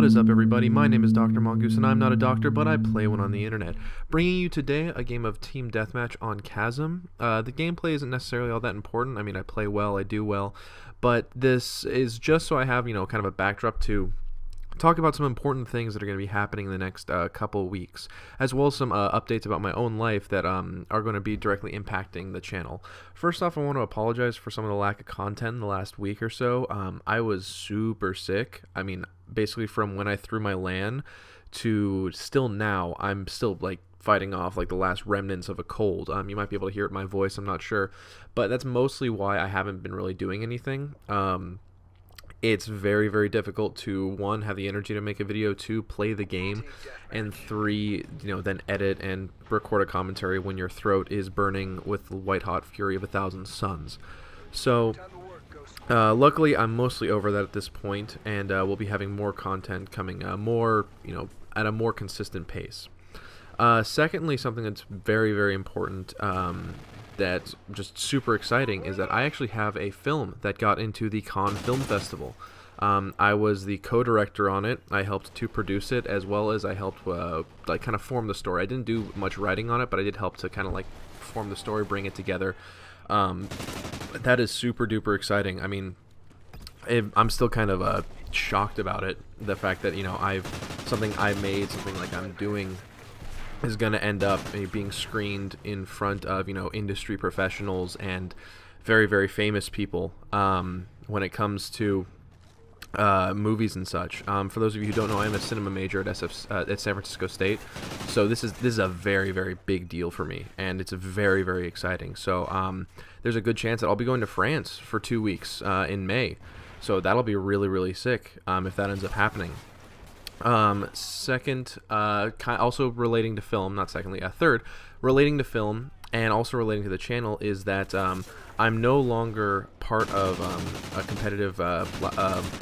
What is up, everybody? My name is Dr. Mongoose, and I'm not a doctor, but I play one on the internet. Bringing you today a game of Team Deathmatch on Chasm. The gameplay isn't necessarily all that important. I mean, I play well, I do well, but this is just so I have, kind of a backdrop to talk about some important things that are going to be happening in the next couple weeks, as well as some updates about my own life that are going to be directly impacting the channel. First off, I want to apologize for some of the lack of content in the last week or so. I was super sick. I mean, basically from when I threw my LAN to still now, I'm still like fighting off like the last remnants of a cold. You might be able to hear it in my voice, I'm not sure, but that's mostly why I haven't been really doing anything. It's very, very difficult to, one, have the energy to make a video, two, play the game, and three, then edit and record a commentary when your throat is burning with the white-hot fury of 1,000 suns. So, luckily, I'm mostly over that at this point, and we'll be having more content coming more, at a more consistent pace. Secondly, something that's very, very important, that's just super exciting, is that I actually have a film that got into the Cannes Film Festival. I was the co-director on it. I helped to produce it, as well as I helped like kind of form the story. I didn't do much writing on it, but I did help to kind of like form the story, bring it together. That is super duper exciting. I mean, I'm still kind of shocked about it. The fact that something I made, something like I'm doing, is going to end up being screened in front of, industry professionals and very, very famous people when it comes to movies and such. For those of you who don't know, I'm a cinema major at San Francisco State, so this is a very, very big deal for me, and it's very, very exciting. So there's a good chance that I'll be going to France for 2 weeks in May, so that'll be really, really sick if that ends up happening. Second, also relating to film, not secondly, third, relating to film and also relating to the channel, is that I'm no longer part of a competitive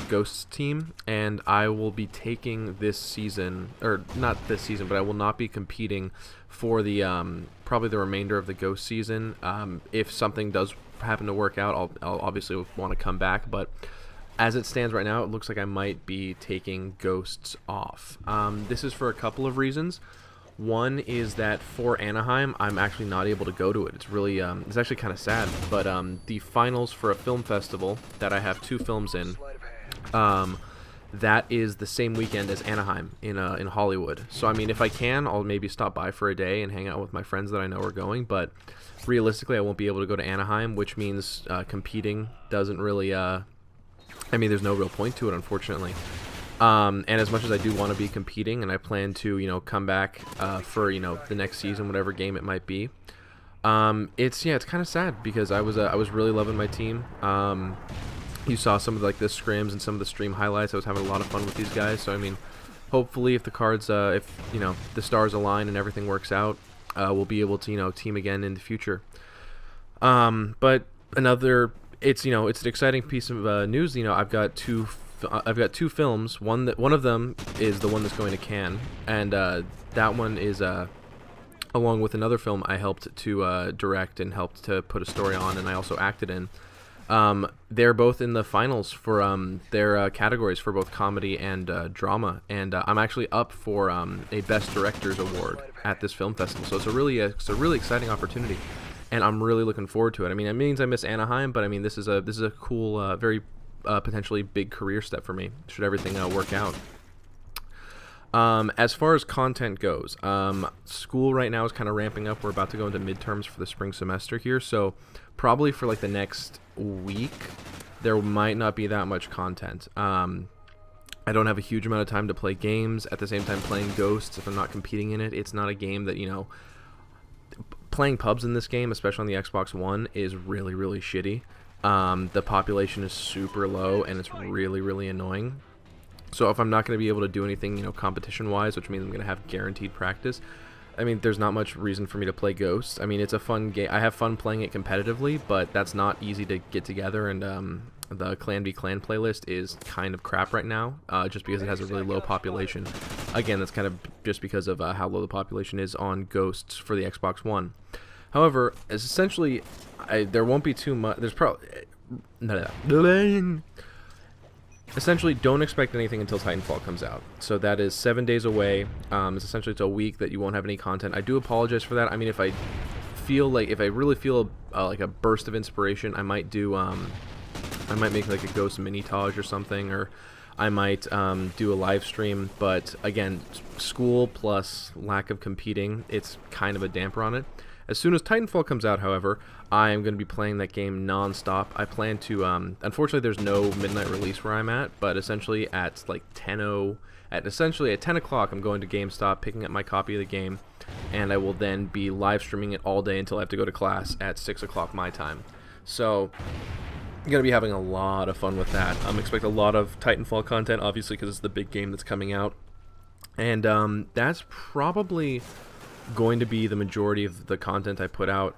Ghosts team, and I will be taking this season, or not this season, but I will not be competing for the probably the remainder of the Ghost season. If something does happen to work out, I'll obviously want to come back, but as it stands right now, it looks like I might be taking Ghosts off. This is for a couple of reasons. One is that for Anaheim, I'm actually not able to go to it. It's really, it's actually kind of sad, but the finals for a film festival that I have 2 films in, that is the same weekend as Anaheim in Hollywood. So, I mean, if I can, I'll maybe stop by for a day and hang out with my friends that I know are going, but realistically, I won't be able to go to Anaheim, which means competing doesn't really, there's no real point to it, unfortunately. And as much as I do want to be competing, and I plan to, come back for, the next season, whatever game it might be, it's kind of sad, because I was really loving my team. You saw some of the scrims and some of the stream highlights. I was having a lot of fun with these guys. So I mean, hopefully, if the cards, if the stars align and everything works out, we'll be able to team again in the future. But another. It's it's an exciting piece of news. I've got two films. One of them is the one that's going to Cannes, and that one is along with another film I helped to direct and helped to put a story on, and I also acted in. They're both in the finals for their categories for both comedy and drama, and I'm actually up for a Best Directors award at this film festival. So it's a really exciting opportunity. And I'm really looking forward to it. I mean, it means I miss Anaheim, but I mean, this is a cool, very potentially big career step for me, should everything work out. As far as content goes, school right now is kind of ramping up. We're about to go into midterms for the spring semester here, so probably for like the next week, there might not be that much content. I don't have a huge amount of time to play games. At the same time, playing Ghosts, if I'm not competing in it, it's not a game that, playing pubs in this game, especially on the Xbox One, is really, really shitty. The population is super low, and it's really, really annoying. So if I'm not going to be able to do anything, competition-wise, which means I'm going to have guaranteed practice, I mean, there's not much reason for me to play Ghosts. I mean, it's a fun game. I have fun playing it competitively, but that's not easy to get together, and the Clan v Clan playlist is kind of crap right now, just because it has a really low population. Again, that's kind of just because of how low the population is on Ghosts for the Xbox One. However, it's essentially, there won't be too much. There's probably essentially don't expect anything until Titanfall comes out. So that is 7 days away. It's a week that you won't have any content. I do apologize for that. I mean, if I really feel like a burst of inspiration, I might make like a Ghost mini Taj or something, or I might do a live stream. But again, school plus lack of competing, it's kind of a damper on it. As soon as Titanfall comes out, however, I am going to be playing that game non-stop. I plan to, unfortunately there's no midnight release where I'm at, but essentially at like 10 o'clock I'm going to GameStop, picking up my copy of the game, and I will then be live streaming it all day until I have to go to class at 6 o'clock my time. So I'm going to be having a lot of fun with that. Expect a lot of Titanfall content, obviously, because it's the big game that's coming out. And that's probably going to be the majority of the content I put out,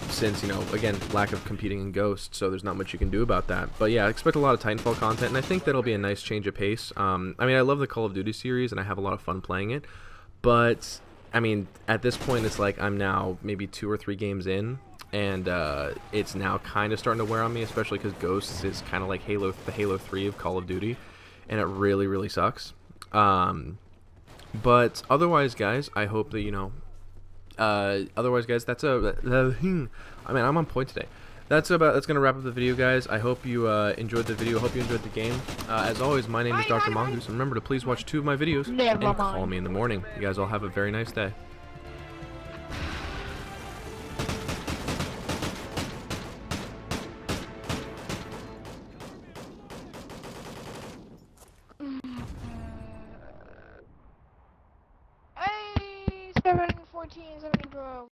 since, you know, again, lack of competing in Ghost, so there's not much you can do about that. But yeah, I expect a lot of Titanfall content, and I think that'll be a nice change of pace. I mean, I love the Call of Duty series, and I have a lot of fun playing it, but, I mean, at this point, it's like I'm now maybe 2 or 3 games in, and it's now kind of starting to wear on me, especially because Ghosts is kind of like the Halo 3 of Call of Duty, and it really, really sucks. But otherwise, guys, I hope that, you know, otherwise, guys, I mean, I'm on point today. That's gonna wrap up the video, guys. I hope you enjoyed the video. Hope you enjoyed the game. As always, my name is Dr. Mongoose, and remember to please watch 2 of my videos and call me in the morning. You guys all have a very nice day. Hey, 714, 712.